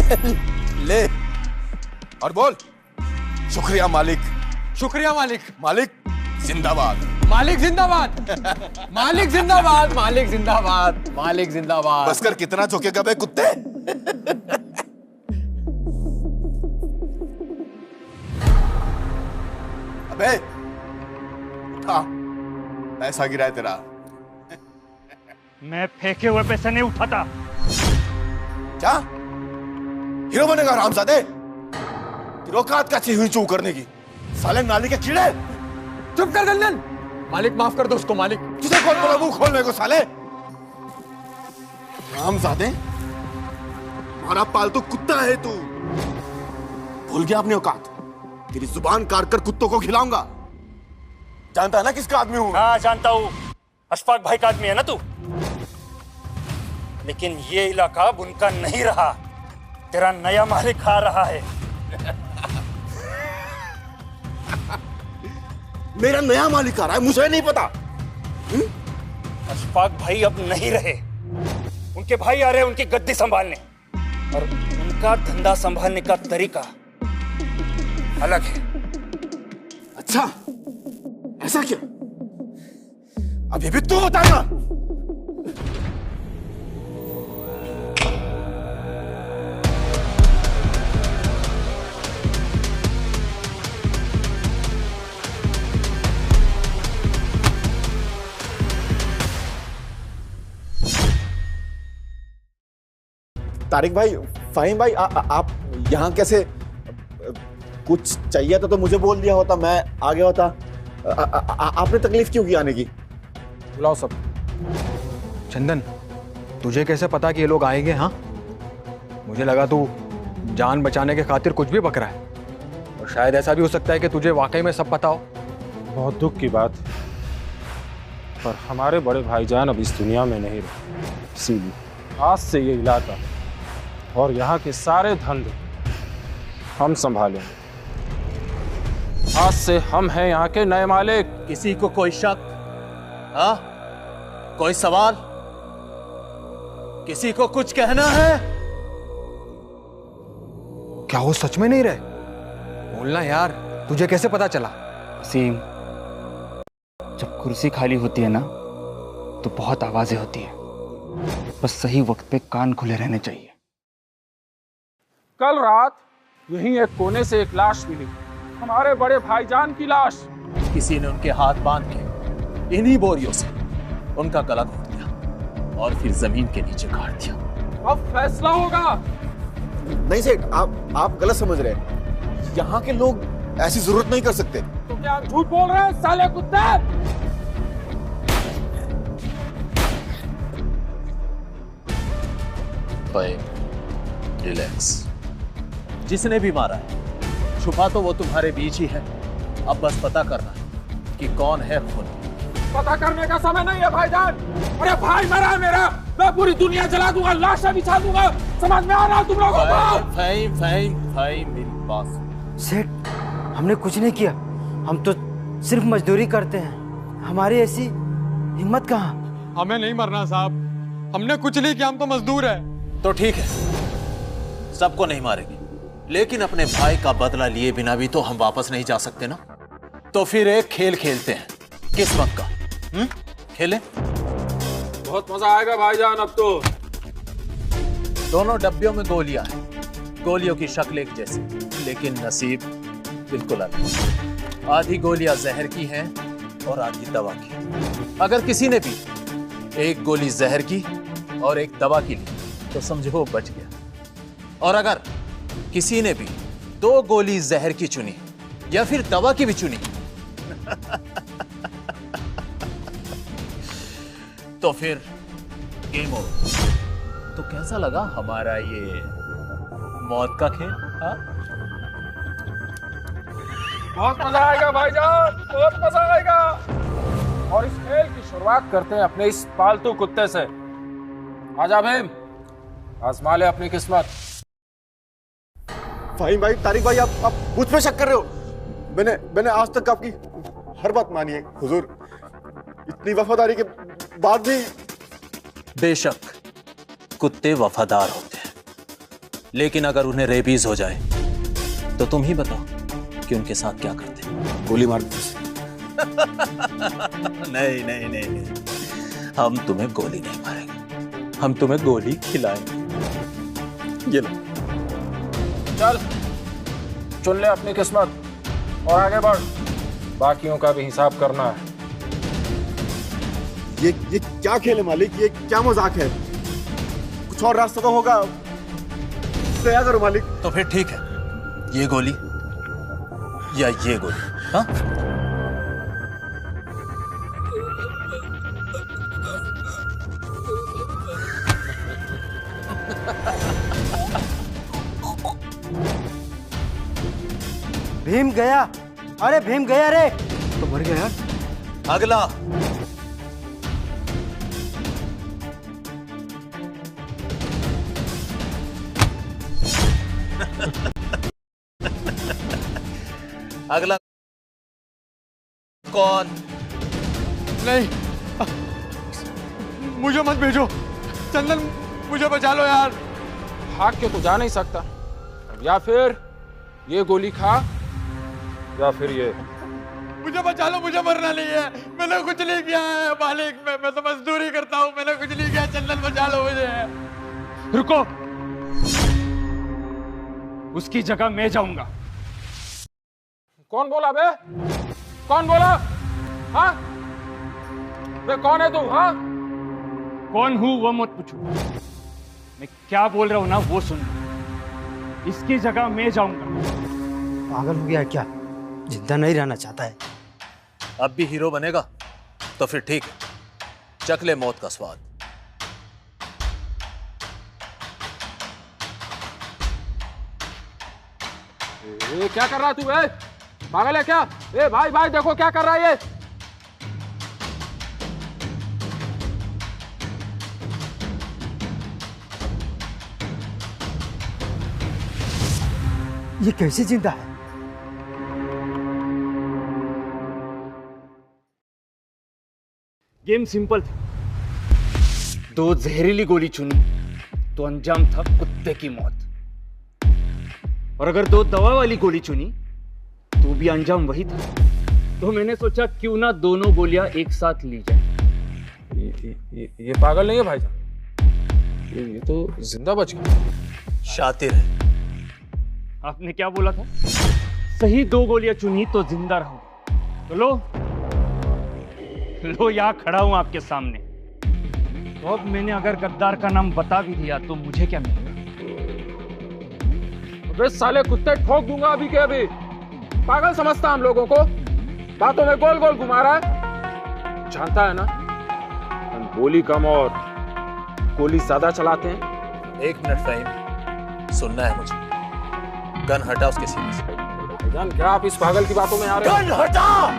ले और बोल, शुक्रिया मालिक। शुक्रिया मालिक। मालिक जिंदाबाद। मालिक जिंदाबाद। मालिक जिंदाबाद। मालिक जिंदाबाद। मालिक जिंदाबाद। बस कर, कितना झोंकेगा बे कुत्ते। अबे उठा, पैसा गिरा है तेरा। मैं फेंके हुए पैसे नहीं उठाता। क्या हीरो बनेगा रामजादे? तेरी औकात का हुई चू करने की, साले नाली के कीड़े। चुप कर दंदन। मालिक माफ कर दो उसको। मालिक तुझे कौन बोला मुंह खोलने को साले? रामजादे, हमारा पालतू कुत्ता है तू। भूल गया अपनी औकात? तेरी जुबान काट कर कुत्तों को खिलाऊंगा। जानता है ना किसका आदमी हूं? हाँ जानता हूँ, अशफाक भाई का आदमी है ना तू। लेकिन ये इलाका उनका नहीं रहा, तेरा नया मालिक आ रहा है। मेरा नया मालिक आ रहा है, मुझे नहीं पता। अशफाक भाई अब नहीं रहे, उनके भाई आ रहे हैं उनकी गद्दी संभालने, और उनका धंधा संभालने का तरीका अलग है। अच्छा ऐसा क्या? अभी भी तू बताना। तारिक भाई, फाहिम भाई, आप यहाँ कैसे? कुछ चाहिए तो मुझे बोल दिया होता, मैं आ गया होता। आपने तकलीफ क्यों की आने की? बुलाओ सब। चंदन, तुझे कैसे पता कि ये लोग आएंगे? हाँ, मुझे लगा तू जान बचाने के खातिर कुछ भी बक रहा है, और शायद ऐसा भी हो सकता है कि तुझे वाकई में सब पता हो। बहुत दुख की बात, पर हमारे बड़े भाईजान अब इस दुनिया में नहीं रहे, इसीलिए आज से ये इलाका और यहाँ के सारे धंधे हम संभालेंगे। आज से हम हैं यहाँ के नए मालिक। किसी को कोई शक? हाँ, कोई सवाल? किसी को कुछ कहना है? क्या वो सच में नहीं रहे? बोलना यार, तुझे कैसे पता चला? वसीम, जब कुर्सी खाली होती है ना तो बहुत आवाजें होती है, बस सही वक्त पे कान खुले रहने चाहिए। कल रात यहीं एक कोने से एक लाश मिली, हमारे बड़े भाईजान की लाश। किसी ने उनके हाथ बांध के इन्हीं बोरियों से उनका गला घोट दिया और फिर जमीन के नीचे गाड़ दिया। अब फैसला होगा। नहीं सेठ, आप गलत समझ रहे हैं। यहाँ के लोग ऐसी जरूरत नहीं कर सकते। तो क्या झूठ बोल रहे हैं साले कुत्ते? रिलैक्स। जिसने भी मारा है छुपा तो वो तुम्हारे बीच ही है, अब बस पता करना है कि कौन है खून। पता करने का समय नहीं है भाईजान। अरे भाई मरा है मेरा, मैं पूरी दुनिया जला दूंगा, लाशें बिछा दूंगा। समझ में आ रहा तुम लोगों को? फाहिम मेरी बात। सेठ, हमने कुछ नहीं किया, हम तो सिर्फ मजदूरी करते हैं। हमारी ऐसी हिम्मत कहाँ? हमें नहीं मरना साहब, हमने कुछ नहीं किया, हम तो मजदूर है। तो ठीक है, सबको नहीं मारेंगे, लेकिन अपने भाई का बदला लिए बिना भी तो हम वापस नहीं जा सकते ना। तो फिर एक खेल खेलते हैं, किस्मत का। खेलें? बहुत मजा आएगा भाईजान। अब तो दोनों डब्बियों में गोलियां हैं, गोलियों की शक्ल एक जैसी, लेकिन नसीब बिल्कुल अलग। आधी गोलियां जहर की हैं और आधी दवा की। अगर किसी ने भी एक गोली जहर की और एक दवा की ली तो समझो वो बच गया, और अगर किसी ने भी 2 गोली जहर की चुनी या फिर दवा की भी चुनी तो फिर गेम ओवर। तो कैसा लगा हमारा ये मौत का खेल? हाँ, बहुत मजा आएगा भाईजान, बहुत मजा आएगा। और इस खेल की शुरुआत करते हैं अपने इस पालतू कुत्ते से। आजा भीम, आजमा ले अपनी किस्मत। फाहिम भाई, तारिक भाई, आप मुझ पे शक कर रहे हो? मैंने आज तक आपकी हर बात मानी है हुजूर, इतनी वफादारी के बाद भी। बेशक कुत्ते वफादार होते हैं, लेकिन अगर उन्हें रेबीज हो जाए तो तुम ही बताओ कि उनके साथ क्या करते। गोली मार दो। नहीं नहीं नहीं नहीं, हम तुम्हें गोली नहीं मारेंगे, हम तुम्हें गोली खिलाएंगे। ये लो। चल चुन ले अपनी किस्मत और आगे बढ़, बाकियों का भी हिसाब करना है। ये क्या खेल है मालिक? ये क्या मजाक है? कुछ और रास्ता तो होगा। दया करो मालिक। तो फिर ठीक है, ये गोली या ये गोली? हाँ, भीम गया। अरे भीम गया रे। तो मर गया यार। अगला। अगला कौन? नहीं, मुझे मत भेजो। चंदन, मुझे बचा लो यार। भाग के तो जा नहीं सकता, या फिर ये गोली खा या फिर ये। मुझे बचा लो, मुझे मरना नहीं है। मैंने कुछ नहीं किया है मालिक। मैं तो मजदूरी करता हूँ, मैंने कुछ नहीं किया। चंदन बचा लो मुझे। रुको, उसकी जगह मैं जाऊंगा। कौन बोला बे? कौन बोला? हाँ बे, कौन है तू? हाँ, कौन हूं वो मत पूछो, मैं क्या बोल रहा हूं ना वो सुन। इसकी जगह मैं जाऊंगा। पागल हो गया क्या? जिंदा नहीं रहना चाहता है। अब भी हीरो बनेगा तो फिर ठीक है, चख ले मौत का स्वाद। ये क्या कर रहा है तू? बे पागल है क्या? ए भाई भाई, देखो क्या कर रहा है ये। ये कैसे जिंदा है? गेम सिंपल था, दो जहरीली गोली चुनी तो अंजाम था कुत्ते की मौत, और अगर दो दवा वाली गोली चुनी तो भी अंजाम वही था। तो मैंने सोचा क्यों ना दोनों गोलियां एक साथ ली जाए। ये पागल नहीं है भाईजान, ये तो जिंदा बच गया। शातिर है। आपने क्या बोला था? सही दो गोलियां चुनी तो जिंदा रहो। तो लो यहाँ खड़ा हूं आपके सामने। तो अब मैंने अगर गद्दार का नाम बता भी दिया तो मुझे क्या मिलेगा? अबे साले कुत्ते, ठोक दूंगा अभी के अभी। पागल समझता हम लोगों को, बातों में गोल गोल घुमा रहा है। जानता है ना हम गोली कम और गोली ज्यादा चलाते हैं। 1 मिनट फहीम, सुनना है मुझे। गन हटा उसके सीने से। जान, क्या आप इस पागल की बातों में आ रहे हैं? गन हटा!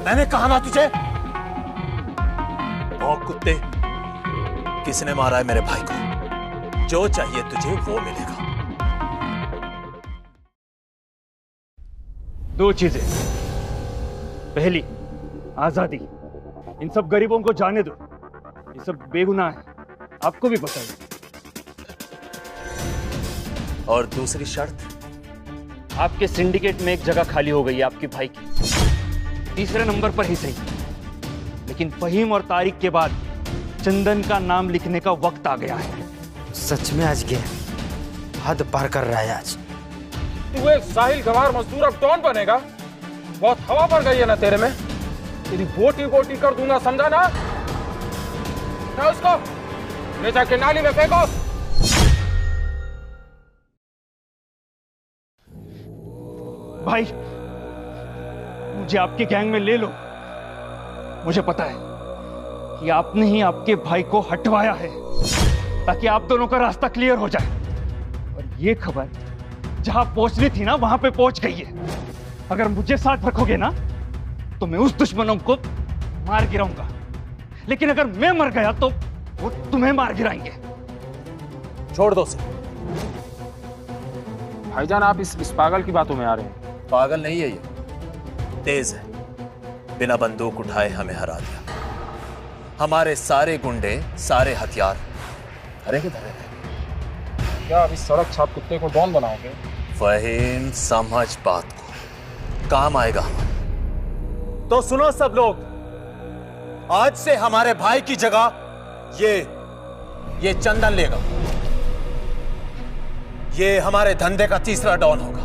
मैंने कहा ना तुझे। भौंक कुत्ते, किसने मारा है मेरे भाई को? जो चाहिए तुझे वो मिलेगा। दो चीजें, पहली आजादी। इन सब गरीबों को जाने दो, ये सब बेगुनाह है, आपको भी पता है। और दूसरी शर्त? आपके सिंडिकेट में एक जगह खाली हो गई है आपके भाई की, तीसरे नंबर पर ही सही, लेकिन फहीम और तारिक के बाद चंदन का नाम लिखने का वक्त आ गया है। सच में आज गया, हद पार कर रहा है आज। तू एक साहिल गवार मजदूर अब डॉन बनेगा? बहुत हवा पड़ गई है ना तेरे में। तेरी बोटी बोटी कर दूंगा, समझा ना? ना उसको ले जाके नाली में फेंको। भाई, मुझे आपके गैंग में ले लो। मुझे पता है कि आपने ही आपके भाई को हटवाया है ताकि आप दोनों का रास्ता क्लियर हो जाए। और ये खबर जहां पहुंचनी थी ना, वहां पे पहुंच गई है। अगर मुझे साथ रखोगे ना तो मैं उस दुश्मनों को मार गिराऊंगा, लेकिन अगर मैं मर गया तो वो तुम्हें मार गिराएंगे। छोड़ दो उसे। भाईजान, आप इस पागल की बातों में आ रहे हैं। पागल नहीं है ये, तेज है। बिना बंदूक उठाए हमें हरा दिया। हमारे सारे गुंडे, सारे हथियार धरे के धरे रहे। क्या अभी सड़क छाप कुत्ते को डॉन बनाओगे? फहीम, समझ बात को, काम आएगा हमारे। तो सुनो सब लोग, आज से हमारे भाई की जगह ये चंदन लेगा। ये हमारे धंधे का तीसरा डॉन होगा,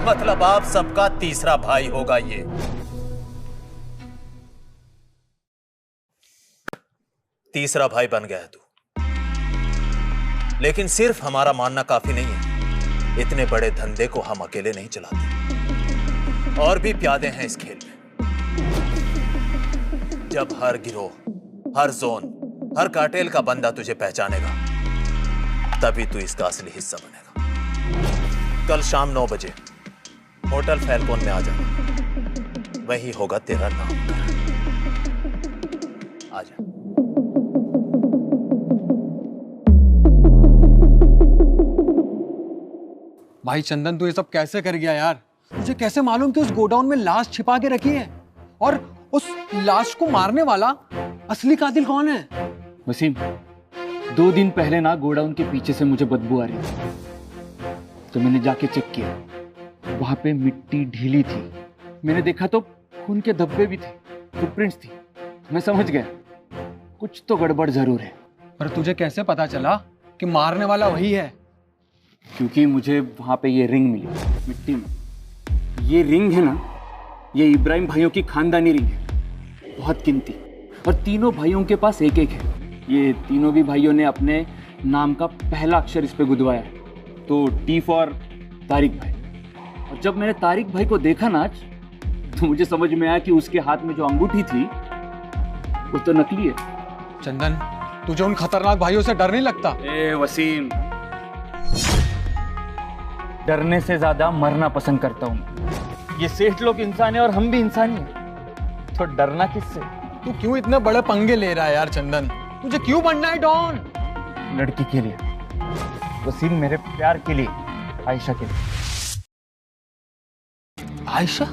मतलब आप सबका तीसरा भाई होगा। ये तीसरा भाई बन गया है तू, लेकिन सिर्फ हमारा मानना काफी नहीं है। इतने बड़े धंधे को हम अकेले नहीं चलाते, और भी प्यादे हैं इस खेल में। जब हर गिरोह, हर जोन, हर कार्टेल का बंदा तुझे पहचानेगा, तभी तू इसका असली हिस्सा बनेगा। कल शाम 9 बजे होटल फैल्कोन में आ जाना, वही होगा तेरा नाम। आ जा। भाई चंदन, तू ये सब कैसे कर गया यार? मुझे कैसे मालूम कि उस गोडाउन में लाश छिपा के रखी है, और उस लाश को मारने वाला असली कातिल कौन है? वसीम, 2 दिन पहले ना गोडाउन के पीछे से मुझे बदबू आ रही थी। तो मैंने जाके चेक किया, वहां पे मिट्टी ढीली थी। मैंने देखा तो खून के धब्बे भी थे, फुटप्रिंट्स थी। मैं समझ गया कुछ तो गड़बड़ जरूर है। पर तुझे कैसे पता चला कि मारने वाला वही है? क्योंकि मुझे वहां पे ये रिंग मिली मिट्टी में। ये रिंग है ना, ये इब्राहिम भाइयों की खानदानी रिंग है, बहुत कीमती। और तीनों भाइयों के पास एक एक है। ये तीनों भी भाइयों ने अपने नाम का पहला अक्षर इस पे गुदवाया है। तो टी फॉर तारिक भाई। और जब मैंने तारिक भाई को देखा ना आज, तो मुझे समझ में आया कि उसके हाथ में जो अंगूठी थी वो तो नकली है। चंदन, तुझे उन खतरनाक भाइयों से डर नहीं लगता? ए वसीम, डरने से ज्यादा मरना पसंद करता हूँ। ये सेठ लोग इंसान है और हम भी इंसान ही हैं, तो डरना किससे? तू क्यों इतने बड़े पंगे ले रहा है यार चंदन? तुझे क्यों बनना है डॉन? लड़की के लिए वसीम, मेरे प्यार के लिए, आयशा के लिए। आयशा?